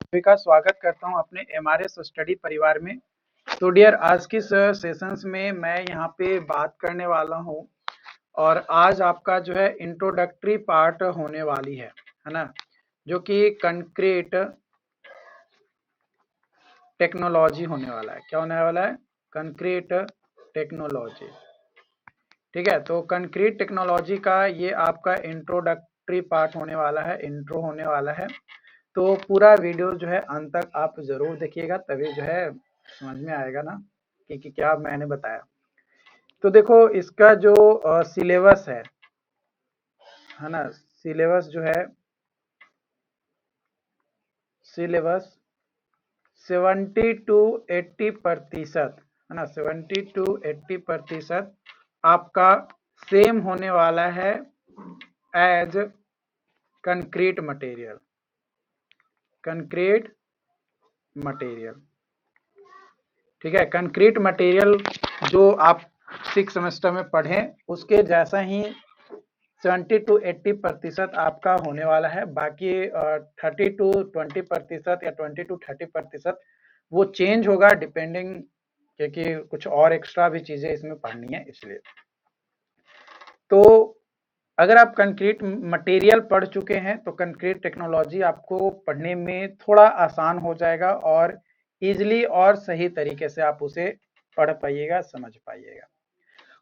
सभी का स्वागत करता हूं अपने एमआरएस स्टडी परिवार में। तो डियर, आज की सेशंस में मैं यहां पे बात करने वाला हूं और आज आपका जो है इंट्रोडक्टरी पार्ट होने वाली है ना, जो कि कंक्रीट टेक्नोलॉजी होने वाला है। क्या होने वाला है? Concrete technology. ठीक है, तो कंक्रीट टेक्नोलॉजी का ये आपका इंट्रोडक्टरी पार्ट होने वाला है, इंट्रो होने वाला है। तो पूरा वीडियो जो है अंत तक आप जरूर देखिएगा, तभी जो है समझ में आएगा ना कि क्या मैंने बताया। तो देखो, इसका जो सिलेबस है ना, सिलेबस जो है, सिलेबस 70 टू 80% है ना, 70 टू 80% आपका सेम होने वाला है as concrete material. Concrete material, ठीक है। कंक्रीट मटेरियल जो आप 6 सेमेस्टर में पढ़ें उसके जैसा ही 70 टू 80% आपका होने वाला है। बाकी 30 टू 20% या 20 टू 30% वो चेंज होगा डिपेंडिंग, क्योंकि कुछ और एक्स्ट्रा भी चीजें इसमें पढ़नी है इसलिए। तो अगर आप कंक्रीट मटेरियल पढ़ चुके हैं तो कंक्रीट टेक्नोलॉजी आपको पढ़ने में थोड़ा आसान हो जाएगा और इजीली और सही तरीके से आप उसे पढ़ पाइएगा, समझ पाइएगा।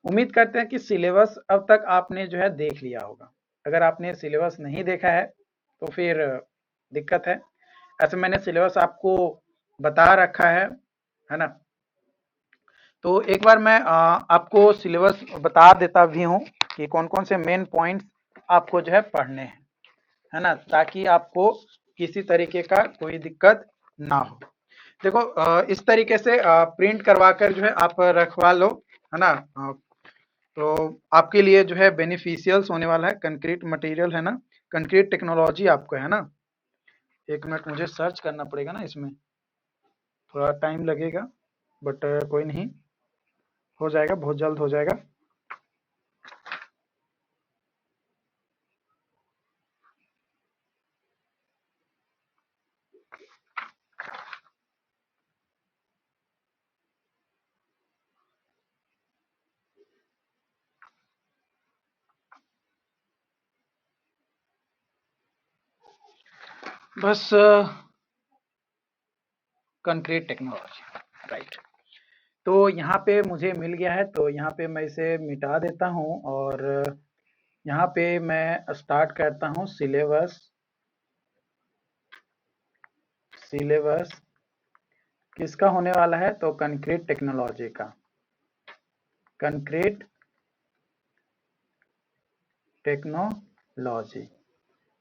उम्मीद करते हैं कि सिलेबस अब तक आपने जो है देख लिया होगा। अगर आपने सिलेबस नहीं देखा है तो फिर दिक्कत है। ऐसे मैंने सिलेबस आपको बता रखा है ना। तो एक बार मैं आपको सिलेबस बता देता भी हूँ कि कौन कौन से मेन पॉइंट्स आपको जो है पढ़ने हैं, है ना, ताकि आपको किसी तरीके का कोई दिक्कत ना हो। देखो, इस तरीके से प्रिंट करवा कर जो है आप रखवा लो, है ना। तो आपके लिए जो है बेनिफिशियल्स होने वाला है। कंक्रीट मटेरियल है ना, कंक्रीट टेक्नोलॉजी आपको है ना। एक मिनट, मुझे सर्च करना पड़ेगा ना, इसमें थोड़ा टाइम लगेगा, बट कोई नहीं, हो जाएगा, बहुत जल्द हो जाएगा। बस कंक्रीट टेक्नोलॉजी, राइट। तो यहाँ पे मुझे मिल गया है, तो यहाँ पे मैं इसे मिटा देता हूँ और यहाँ पे मैं स्टार्ट करता हूँ सिलेबस। सिलेबस किसका होने वाला है? तो कंक्रीट टेक्नोलॉजी का। कंक्रीट टेक्नोलॉजी, है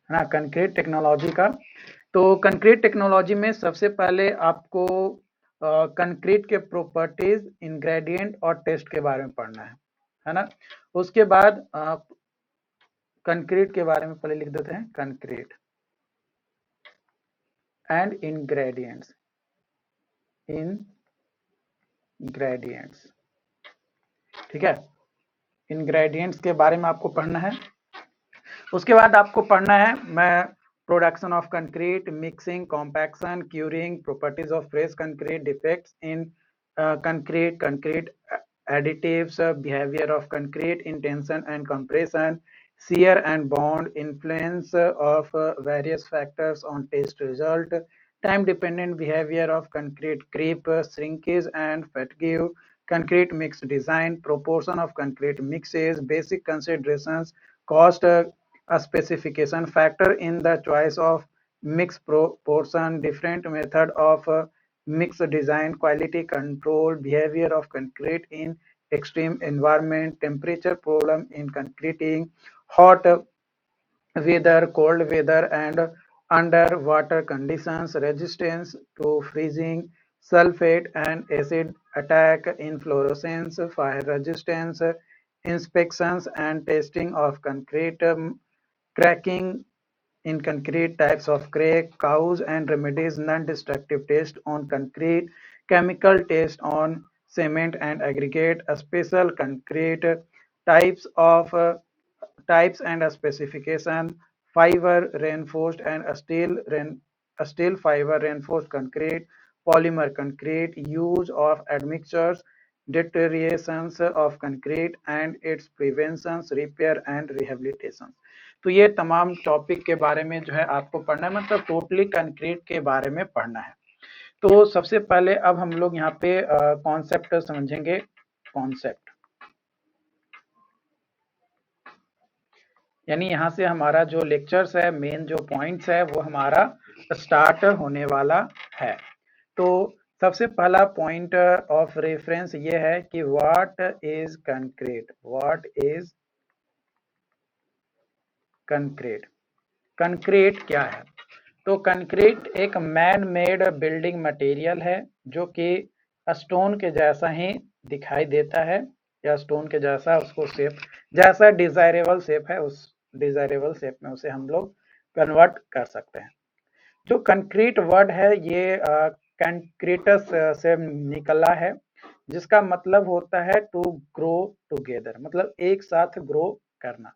ना, कंक्रीट टेक्नोलॉजी का। तो कंक्रीट टेक्नोलॉजी में सबसे पहले आपको कंक्रीट के प्रॉपर्टीज, इंग्रेडिएंट और टेस्ट के बारे में पढ़ना है ना। उसके बाद कंक्रीट के बारे में पहले लिख देते हैं, कंक्रीट एंड इंग्रेडिएंट्स। इंग्रेडिएंट्स, ठीक है, इंग्रेडिएंट्स के बारे में आपको पढ़ना है। उसके बाद आपको पढ़ना है मैं production of concrete, mixing, compaction, curing, properties of fresh concrete, defects in concrete, concrete additives, behavior of concrete in tension and compression, shear and bond, influence of various factors on test result, time dependent behavior of concrete creep, shrinkage and fatigue, concrete mix design, proportion of concrete mixes, basic considerations, cost, a specification factor in the choice of mix proportion, different method of mix design, quality control, behavior of concrete in extreme environment, temperature problem in concreting, hot weather, cold weather and underwater conditions, resistance to freezing, sulfate and acid attack, inflorescence, fire resistance, inspections and testing of concrete, cracking in concrete, types of crack, cause and remedies, non-destructive test on concrete, chemical test on cement and aggregate, a special concrete, types of types and a specification, fiber reinforced and steel steel fiber reinforced concrete, polymer concrete, use of admixtures, deteriorations of concrete and its preventions, repair and rehabilitation। तो ये तमाम topic के बारे में जो है आपको पढ़ना है, मतलब टोटली कंक्रीट के बारे में पढ़ना है। तो सबसे पहले अब हम लोग यहाँ पे कॉन्सेप्ट समझेंगे। कॉन्सेप्ट यानी यहाँ से हमारा जो लेक्चर्स है, मेन जो पॉइंट्स है वो हमारा स्टार्ट होने वाला है। तो सबसे पहला पॉइंट ऑफ रेफरेंस ये है कि what is concrete. What is concrete? Concrete क्या है? तो कंक्रीट एक मैन मेड बिल्डिंग मटेरियल है जो कि स्टोन के जैसा ही दिखाई देता है, या स्टोन के जैसा उसको शेप, जैसा डिजायरेबल शेप है उस डिजायरेबल शेप में उसे हम लोग कन्वर्ट कर सकते हैं। जो कंक्रीट वर्ड है ये कंक्रीटस से निकला है, जिसका मतलब होता है टू ग्रो टुगेदर, मतलब एक साथ ग्रो करना।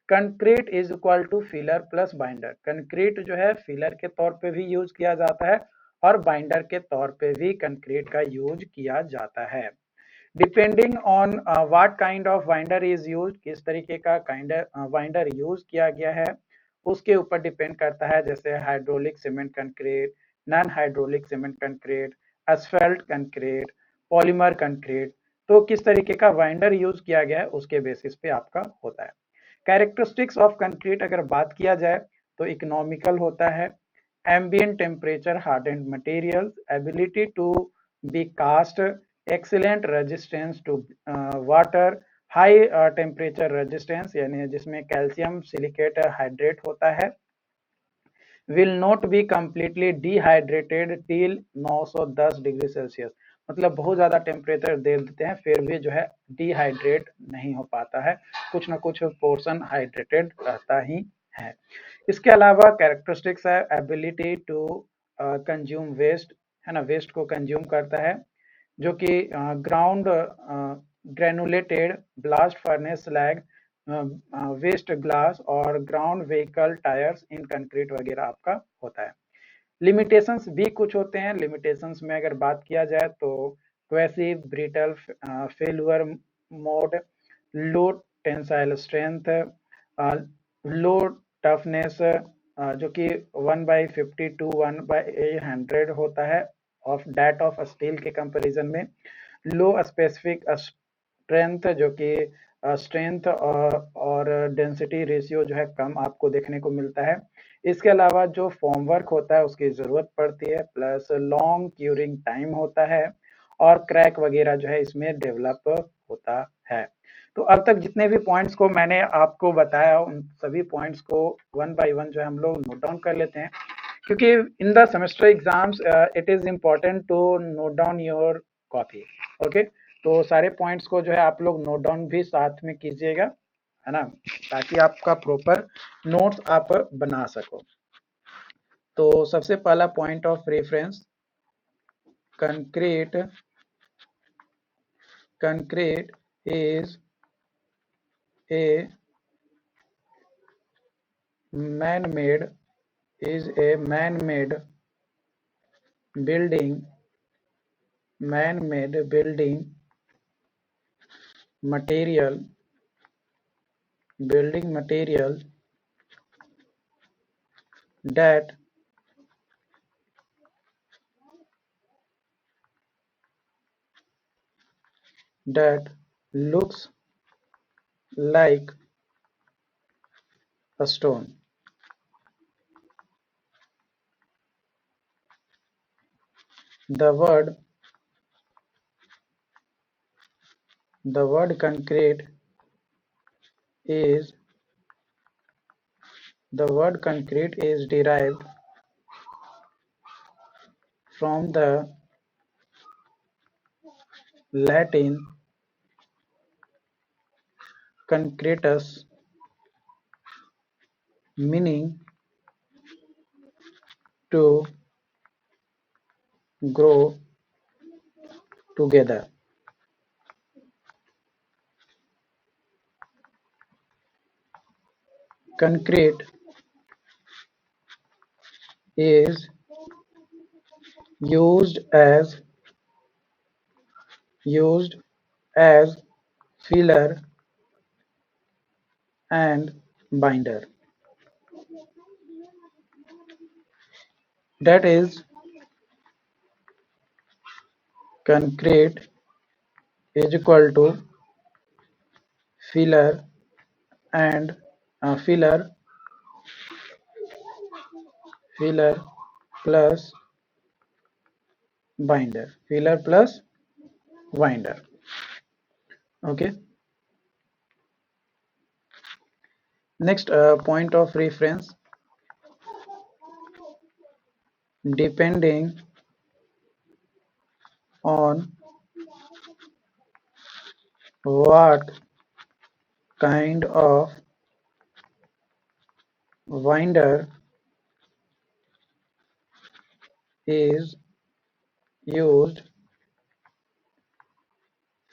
Concrete is equal to filler plus binder. Concrete जो है फिलर के तौर पे भी यूज किया जाता है और बाइंडर के तौर पे भी कंक्रीट का यूज किया जाता है। Depending on what kind of binder is use, किस तरीके का बाइंडर यूज किया गया है उसके ऊपर डिपेंड करता है, जैसे hydraulic cement concrete, non hydraulic cement concrete, asphalt concrete, polymer concrete. तो किस तरीके का बाइंडर यूज किया गया है उसके बेसिस पे आपका होता है। कैरेक्टरिस्टिक्स ऑफ कंक्रीट अगर बात किया जाए तो इकोनॉमिकल होता है, ambient temperature hardened material, ability to be cast, excellent resistance to water, high temperature resistance यानी जिसमें कैल्शियम सिलिकेट हाइड्रेट होता है, will not be completely dehydrated till 910 degree Celsius, मतलब बहुत ज्यादा टेम्परेचर दे देते हैं फिर भी जो है डिहाइड्रेट नहीं हो पाता है, कुछ ना कुछ पोर्शन हाइड्रेटेड रहता ही है। इसके अलावा कैरेक्टरिस्टिक्स है एबिलिटी टू कंज्यूम वेस्ट, है ना, वेस्ट को कंज्यूम करता है, जो कि ground granulated blast furnace slag, waste glass और ground vehicle tyres in concrete वगैरह आपका होता है। लिमिटेशंस भी कुछ होते हैं। लिमिटेशंस में अगर बात किया जाए तो क्वेसिव, ब्रिटल, फेलुअर मोड, लो टेंसाइल स्ट्रेंथ, लो टफनेस, जो कि 1/50 टू 1/100 होता है ऑफ दैट ऑफ स्टील के कंपैरिजन में। लो स्पेसिफिक स्ट्रेंथ, जो कि स्ट्रेंथ और डेंसिटी रेशियो जो है कम आपको देखने को मिलता है। इसके अलावा जो फॉर्म वर्क होता है उसकी जरूरत पड़ती है, प्लस लॉन्ग क्यूरिंग टाइम होता है और क्रैक वगैरह जो है इसमें डेवलप होता है। तो अब तक जितने भी पॉइंट्स को मैंने आपको बताया उन सभी पॉइंट्स को वन बाय वन जो है हम लोग नोट डाउन कर लेते हैं, क्योंकि in the semester exams it is important to note down your copy. Okay, तो सारे पॉइंट्स को जो है आप लोग नोट डाउन भी साथ में कीजिएगा, है ना, ताकि आपका प्रॉपर नोट्स आप बना सको। तो सबसे पहला point of reference, concrete concrete is a man-made man-made building material building material that looks like a stone. The word concrete is derived from the Latin concretus, meaning to grow together. Concrete is used as filler and binder. That is, concrete is equal to filler and filler plus binder. Okay. Next, point of reference: depending on what kind of binder is used,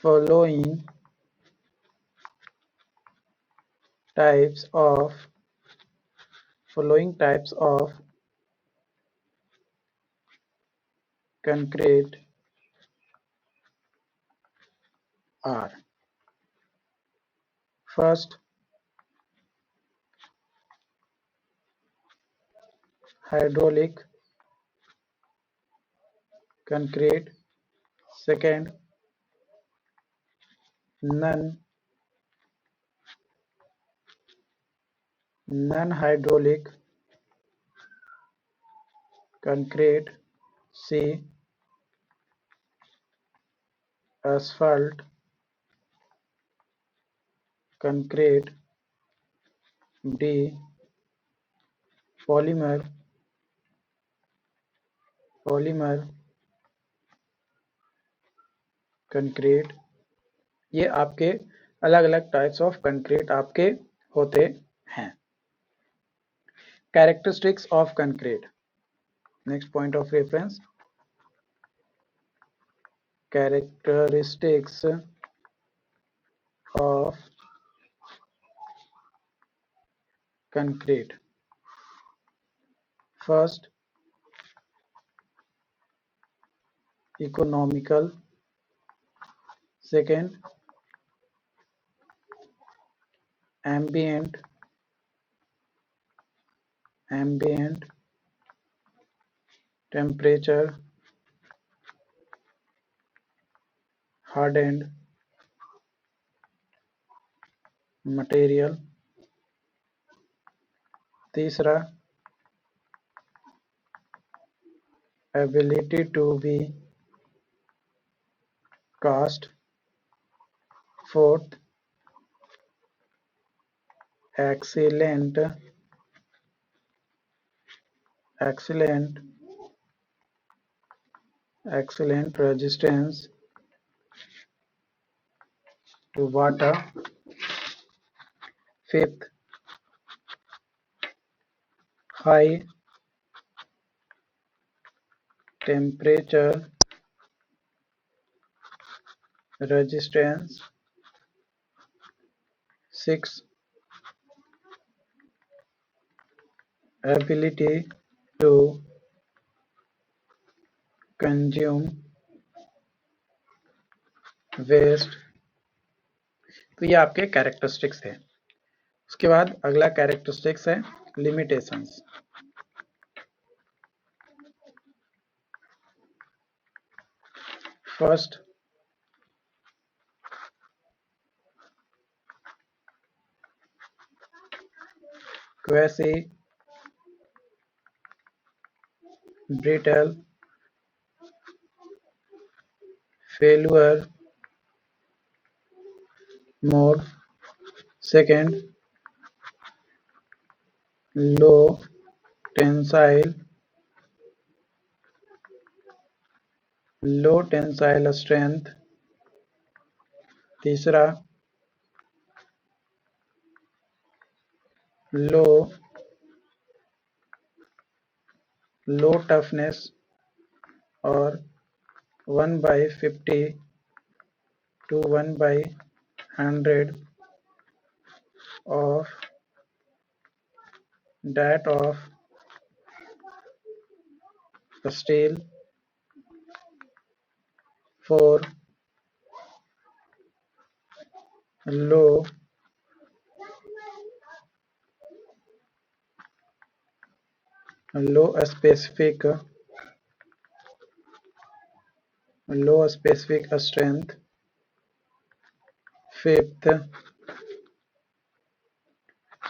following types of concrete are: first, hydraulic concrete; second, non-hydraulic concrete; C, asphalt concrete; D, polymer concrete. ये आपके अलग अलग types of concrete आपके होते हैं। Characteristics of concrete, next point of reference, characteristics of concrete. First, economical; second, ambient temperature; hardened material; तीसरा, ability to be cast; fourth, excellent resistance to water; fifth, high temperature resistance; sixth, ability to consume waste। तो ये आपके characteristics थे। उसके बाद अगला characteristics है limitations. First, quasi brittle failure mode; second, low tensile strength; तीसरा, लो टफनेस और 1/50 to 1/100 of that of steel; for low specific strength. Fifth,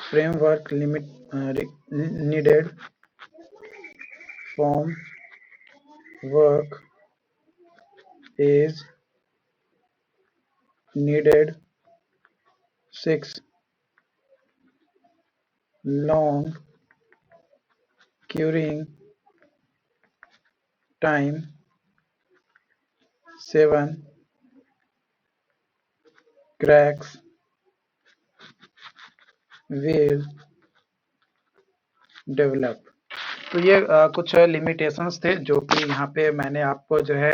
framework needed form work is needed. Six, long curing time. 7, cracks will develop. तो ये कुछ limitations थे जो कि यहाँ पे मैंने आपको जो है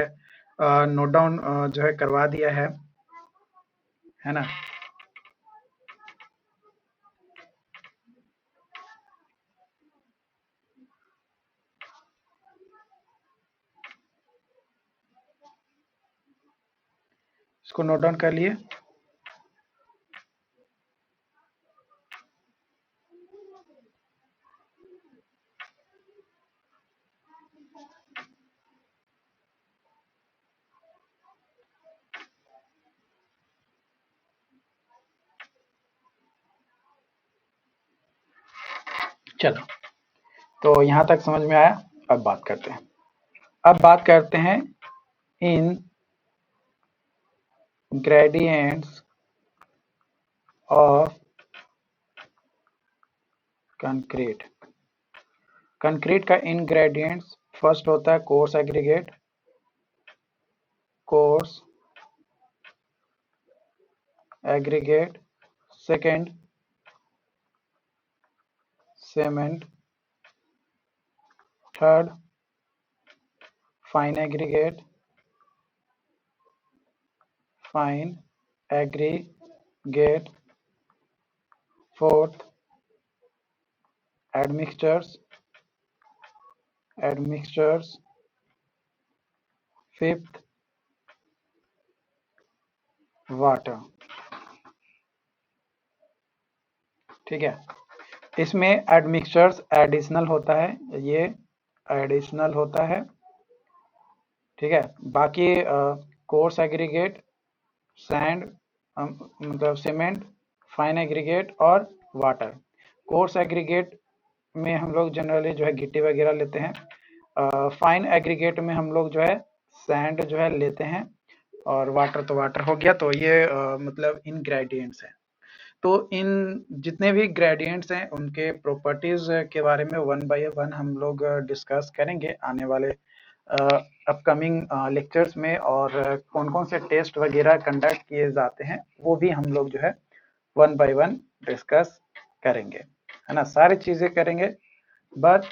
नोट डाउन जो है करवा दिया है ना। इसको नोट डाउन कर लिए। चलो, तो यहाँ तक समझ में आया। अब बात करते हैं इन ग्रेडियंट्स ऑफ कंक्रीट। कंक्रीट का इनग्रेडिएंट्स फर्स्ट होता है coarse aggregate, second cement, third fine aggregate, fourth admixtures, fifth water. ठीक है, इसमें एडमिक्सचर्स एडिशनल होता है, ये एडिशनल होता है। ठीक है, बाकी कोर्स एग्रीगेट, सैंड मतलब सीमेंट, फाइन एग्रीगेट और वाटर। कोर्स एग्रीगेट में हम लोग जनरली जो है गिट्टी वगैरह लेते हैं। फाइन एग्रीगेट में हम लोग जो है सैंड जो है लेते हैं, और वाटर तो वाटर हो गया। तो ये मतलब इनग्रेडिएंट्स हैं। तो इन जितने भी ग्रेडियंट्स हैं उनके प्रॉपर्टीज के बारे में वन बाय वन हम लोग डिस्कस करेंगे आने वाले अपकमिंग लेक्चर्स में, और कौन कौन से टेस्ट वगैरह कंडक्ट किए जाते हैं वो भी हम लोग जो है वन बाय वन डिस्कस करेंगे, है ना। सारी चीजें करेंगे, बट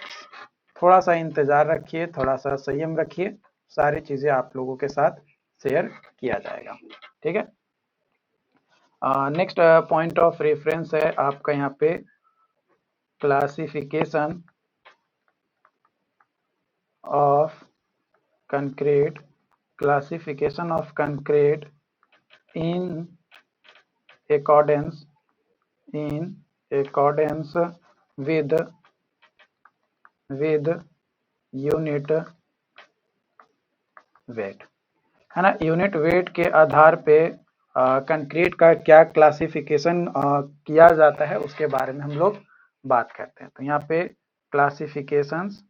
थोड़ा सा इंतजार रखिए, थोड़ा सा संयम रखिए, सारी चीजें आप लोगों के साथ शेयर किया जाएगा। ठीक है, नेक्स्ट पॉइंट ऑफ रेफरेंस है आपका यहाँ पे classification of concrete in accordance with unit weight, है ना। यूनिट वेट के आधार पे कंक्रीट का क्या क्लासिफिकेशन किया जाता है उसके बारे में हम लोग बात करते हैं। तो यहाँ पे क्लासिफिकेशंस,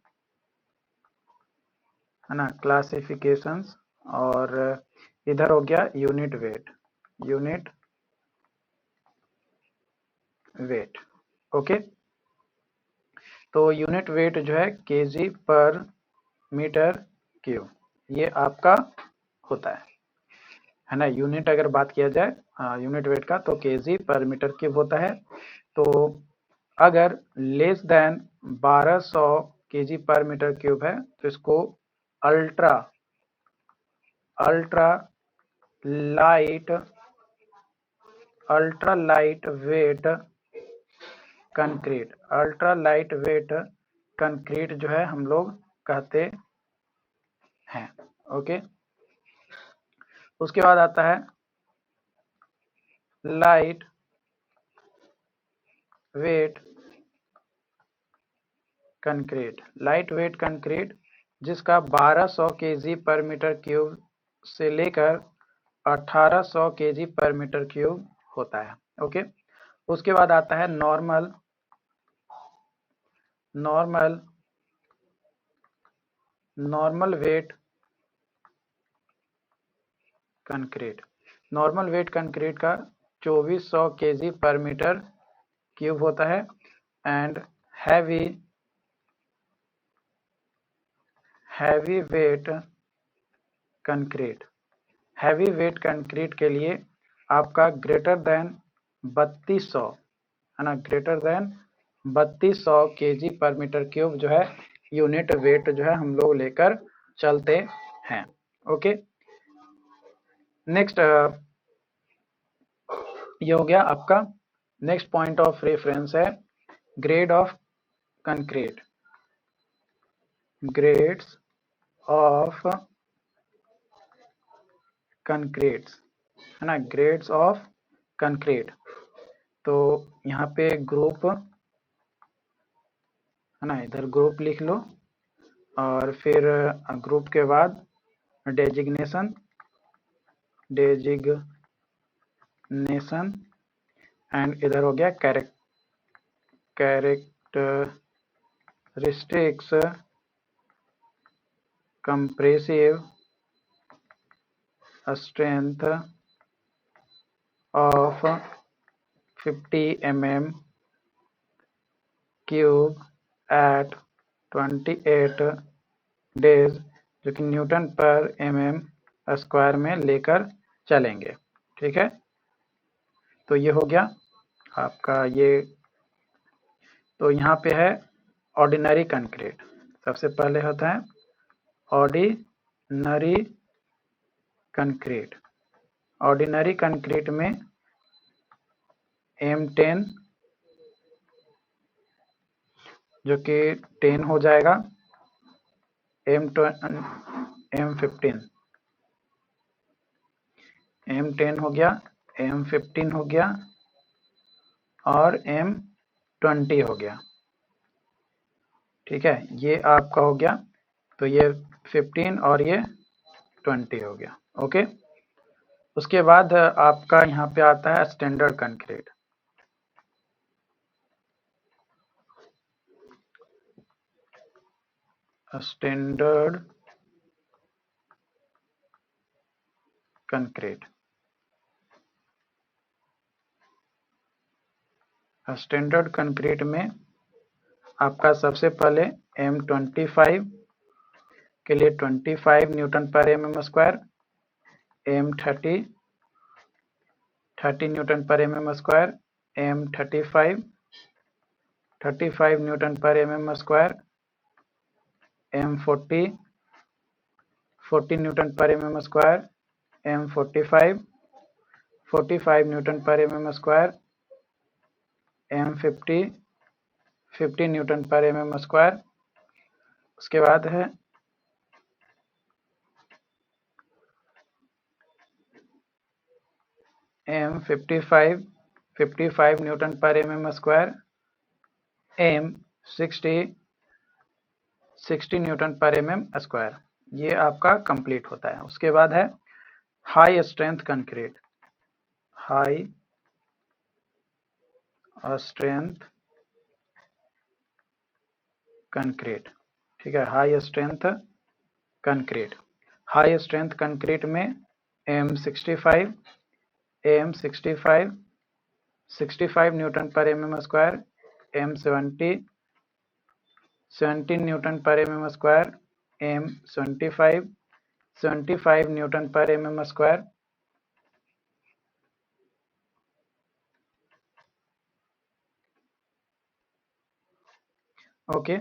है ना, क्लासिफिकेशंस, और इधर हो गया यूनिट वेट। ओके, तो यूनिट वेट जो है केजी पर मीटर क्यूब, ये आपका होता है ना। यूनिट अगर बात किया जाए यूनिट वेट का, तो केजी पर मीटर क्यूब होता है। तो अगर लेस देन 1200 केजी पर मीटर क्यूब है तो इसको अल्ट्रा लाइट वेट कंक्रीट जो है हम लोग कहते हैं। ओके, उसके बाद आता है light weight concrete. Light weight concrete जिसका 1200 kg पर मीटर क्यूब से लेकर 1800 kg पर मीटर क्यूब होता है। ओके, उसके बाद आता है normal weight concrete. Normal weight concrete का 2400 kg पर मीटर क्यूब होता है। And heavy weight concrete. Heavy weight concrete के लिए आपका ग्रेटर देन 3200 है ना, ग्रेटर देन 3200 kg पर मीटर क्यूब जो है यूनिट वेट जो है हम लोग लेकर चलते हैं। ओके, नेक्स्ट ये हो गया आपका। नेक्स्ट पॉइंट ऑफ रेफरेंस है grade of concrete. Grades of concrete है ना, ग्रेड्स ऑफ कंक्रीट। तो यहाँ पे ग्रुप है ना, इधर ग्रुप लिख लो और फिर ग्रुप के बाद डेजिग्नेशन एंड इधर हो गया characteristics compressive strength of 50 mm cube at 28 days जो कि न्यूटन पर mm² में लेकर चलेंगे। ठीक है, तो ये हो गया आपका ये। तो यहाँ पे है ऑर्डिनरी कंक्रीट। सबसे पहले होता है ऑर्डिनरी कंक्रीट। ऑर्डिनरी कंक्रीट में M10 जो कि 10 हो जाएगा, M10 हो गया, M15 हो गया और M20 हो गया। ठीक है, ये आपका हो गया। तो ये 15 और ये 20 हो गया। ओके, उसके बाद आपका यहाँ पे आता है standard concrete. Standard concrete. Standard concrete में आपका सबसे पहले M25 के लिए 25 न्यूटन पर mm², M30 30 न्यूटन पर mm², M35 35 न्यूटन पर mm², M40 40 न्यूटन पर mm², M45 45 न्यूटन पर mm², M50 50 न्यूटन पर mm²। उसके बाद है M55 55 न्यूटन पर mm², M60 60 न्यूटन पर mm²। ये आपका कंप्लीट होता है। उसके बाद है high strength concrete. High strength concrete. ठीक है, high strength concrete. High strength concrete में M65 65 न्यूटन पर mm², M70 17 न्यूटन पर mm², M75 75 न्यूटन पर mm²। ओके,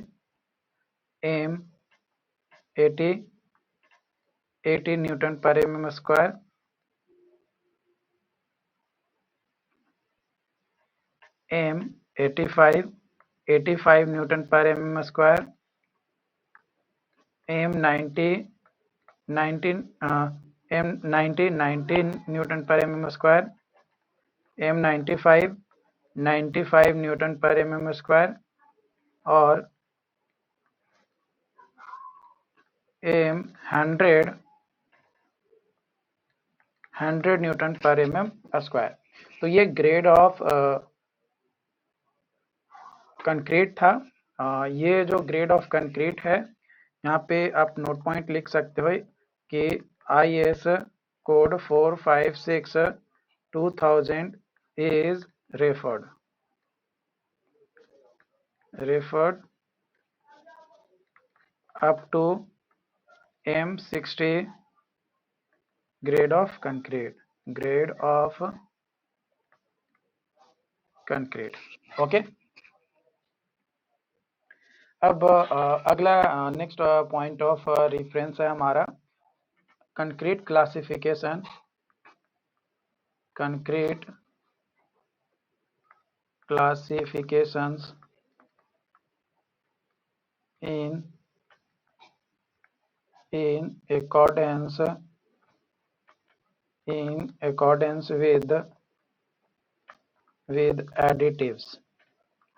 M80 80 न्यूटन पर mm², M85 85 न्यूटन पर mm², M90 90 न्यूटन पर mm स्क्वायर, M95 95 न्यूटन पर mm स्क्वायर और M100 100 न्यूटन पर mm स्क्वायर। तो ये ग्रेड ऑफ कंक्रीट था। ये जो ग्रेड ऑफ कंक्रीट है, यहाँ पे आप नोट पॉइंट लिख सकते हो कि IS code 456/2000 is referred up to M60 grade of concrete। Okay, अब अगला नेक्स्ट पॉइंट ऑफ रेफरेंस है हमारा concrete classification. Concrete classifications in accordance with additives,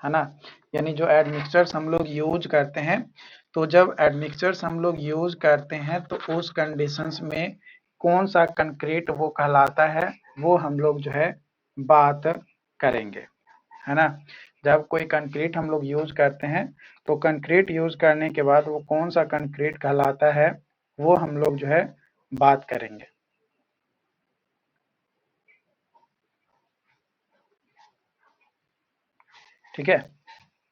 है ना। यानी जो एडमिक्सचर्स हम लोग यूज करते हैं, तो जब एडमिक्सचर्स हम लोग यूज करते हैं तो उस कंडीशंस में कौन सा कंक्रीट वो कहलाता है, वो हम लोग जो है बात करेंगे, है ना। जब कोई कंक्रीट हम लोग यूज करते हैं तो कंक्रीट यूज करने के बाद वो कौन सा कंक्रीट कहलाता है, वो हम लोग जो है बात करेंगे। ठीक है,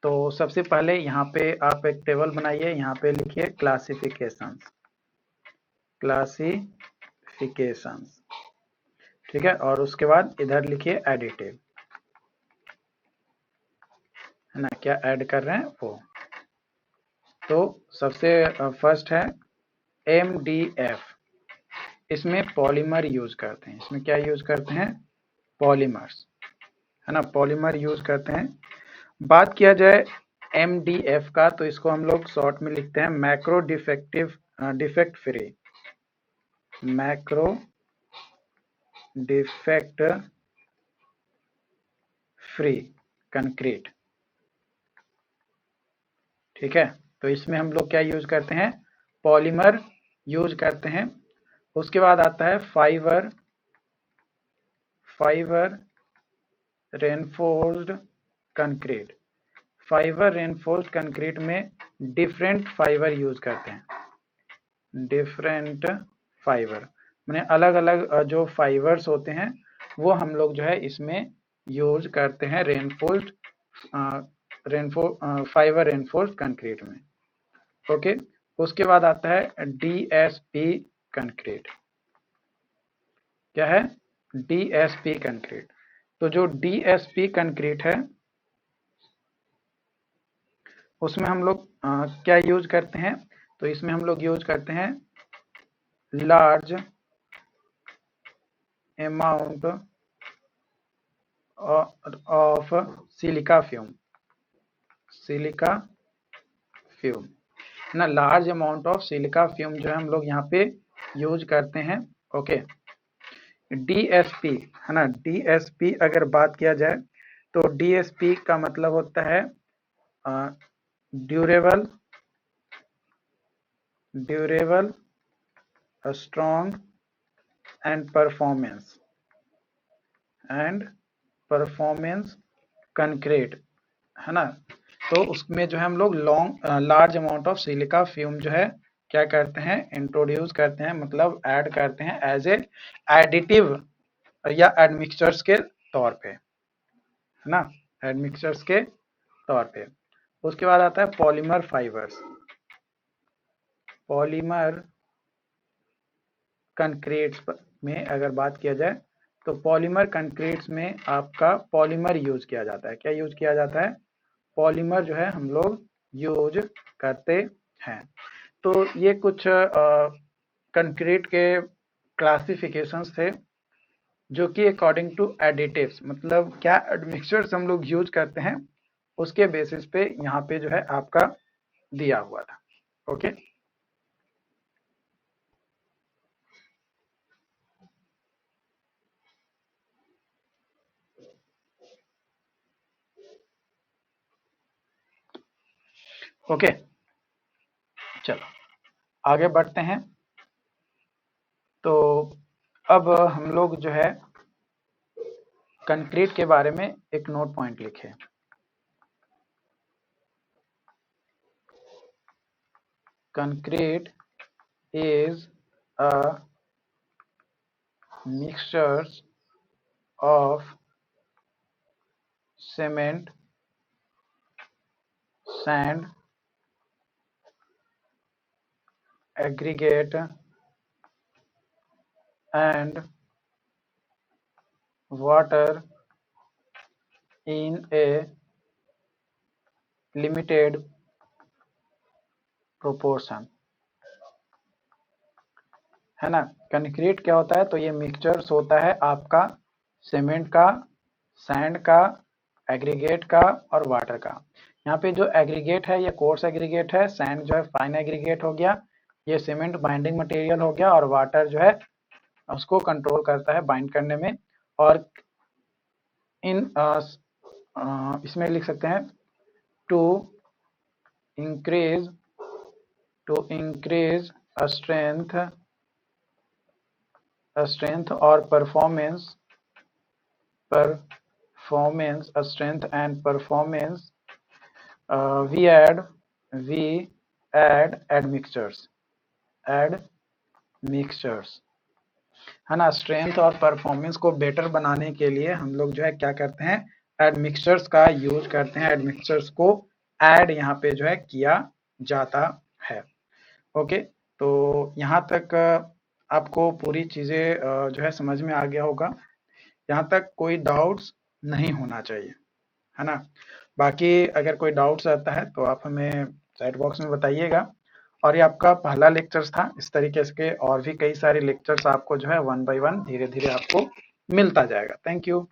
तो सबसे पहले यहाँ पे आप एक टेबल बनाइए, यहाँ पे लिखिए क्लासिफिकेशंस। ठीक है, और उसके बाद इधर लिखिए एडिटिव, है ना, क्या ऐड कर रहे हैं वो। तो सबसे फर्स्ट है MDF, इसमें पॉलीमर यूज करते हैं। इसमें क्या यूज करते हैं, पॉलीमर्स, है ना, पॉलीमर यूज करते हैं। बात किया जाए MDF का, तो इसको हम लोग शॉर्ट में लिखते हैं मैक्रो डिफेक्ट फ्री कंक्रीट। ठीक है, तो इसमें हम लोग क्या यूज करते हैं, पॉलीमर यूज करते हैं। उसके बाद आता है fibre reinforced concrete. Fibre reinforced concrete में डिफरेंट फाइबर यूज करते हैं। डिफरेंट फाइबर माने अलग अलग जो फाइबर्स होते हैं वो हम लोग जो है इसमें यूज करते हैं फाइबर रेनफोर्स्ड कंक्रीट में। ओके, उसके बाद आता है DSP कंक्रीट। क्या है, DSP कंक्रीट। तो जो DSP कंक्रीट है उसमें हम लोग क्या यूज करते हैं, तो इसमें हम लोग यूज करते हैं large amount of silica fume ना, large amount of silica fume जो है हम लोग यहाँ पे यूज करते हैं। ओके, DSP, है ना, DSP अगर बात किया जाए तो DSP का मतलब होता है durable strong and performance concrete, है ना। तो उसमें जो है हम लोग large amount of silica fume जो है क्या करते हैं, इंट्रोड्यूस करते हैं, मतलब ऐड करते हैं एज ए एडिटिव या एडमिक्सचर्स के तौर पे, है ना, एडमिक्सचर्स के तौर पे। उसके बाद आता है पॉलीमर फाइबर्स। पॉलीमर कंक्रीट्स में अगर बात किया जाए तो पॉलीमर कंक्रीट्स में आपका पॉलीमर यूज किया जाता है। क्या यूज किया जाता है, पॉलीमर जो है हम लोग यूज करते हैं। तो ये कुछ कंक्रीट के क्लासिफिकेशंस थे जो कि अकॉर्डिंग टू एडिटिव्स, मतलब क्या एडमिक्सचर्स हम लोग यूज करते हैं उसके बेसिस पे यहाँ पे जो है आपका दिया हुआ था। ओके, ओके, चलो आगे बढ़ते हैं। तो अब हम लोग जो है कंक्रीट के बारे में एक नोट पॉइंट लिखे। Concrete is a mixture of cement, sand, aggregate and water in a limited proportion, है ना। कंक्रीट क्या होता है, तो ये मिक्सचर्स होता है आपका सीमेंट का, सैंड का, एग्रीगेट का और वाटर का। यहाँ पे जो एग्रीगेट है ये कोर्स एग्रीगेट है, सैंड जो है फाइन एग्रीगेट हो गया, ये सीमेंट बाइंडिंग मटेरियल हो गया, और वाटर जो है उसको कंट्रोल करता है बाइंड करने में। और इन इसमें लिख सकते हैं to increase strength or performance strength and performance, we add admixtures है ना। स्ट्रेंथ और परफॉर्मेंस को बेटर बनाने के लिए हम लोग जो है क्या करते हैं, एडमिक्सचर्स का यूज करते हैं। एडमिक्सचर्स को ऐड यहाँ पे जो है किया जाता है। ओके, तो यहाँ तक आपको पूरी चीजें जो है समझ में आ गया होगा। यहाँ तक कोई डाउट्स नहीं होना चाहिए, है ना। बाकी अगर कोई डाउट्स आता है तो आप हमें चैट बॉक्स में बताइएगा। और ये आपका पहला लेक्चर्स था। इस तरीके के और भी कई सारे लेक्चर्स आपको जो है 1 by 1 धीरे धीरे आपको मिलता जाएगा। Thank you.